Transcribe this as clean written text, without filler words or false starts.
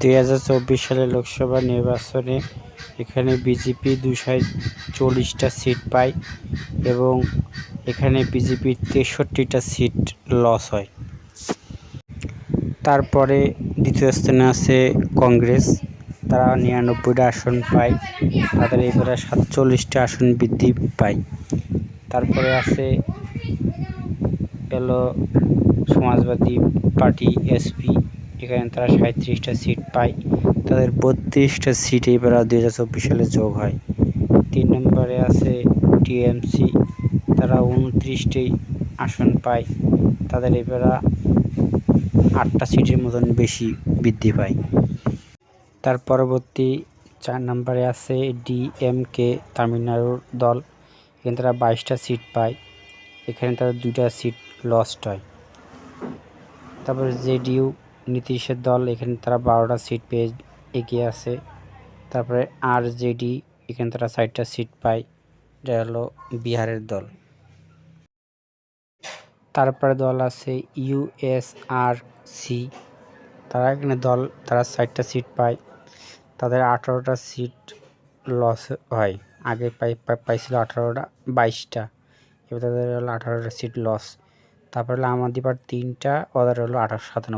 2024 সালের লোকসভা নির্বাচনে এখানে বিজেপি 240টা সিট পায় এবং এখানে বিজেপির 63টা সিট লস হয়। তারপরে দ্বিতীয় স্থানে আছে কংগ্রেস, তারা 99টা আসন পায়, তাদের এবারে 47টা আসন বৃদ্ধি পায়। তারপরে আছে সমাজবাদী পার্টি এসপি, এখানে তারা 37টা সিট পায়, তাদের 32টা সিট এবার 2024 সালে যোগ হয়। 3 নম্বরে আছে টিএমসি, তারা 29টি আসন পায়, তাদের এবার 8টা সিটের মতন বেশি বৃদ্ধি পায়। তার পরবর্তী 4 নম্বরে আছে ডিএমকে, তামিলনাড়ুর দল, এখানে তারা 22টা সিট পায়, এখানে তাদের 2টা সিট লস্ট হয়। তারপর জেডিইউ, নীতীশের দল, এখানে তারা 12টা সিট পেয়ে এগিয়ে আছে। তারপরে আরজেডি, এখানে তারা 60টা সিট পায়, এটা হলো বিহারের দল। তারপরে দল আছে ইউএসআরসি, তারা 60টা সিট পায়, তাদের 18টা সিট লস হয়। আগে পাইছিল 22টা, এবার তাদের হলো 18টা সিট লস। তারপরে হলো আম আদমি পার্টি 3টা, ওদের হলো 97টা।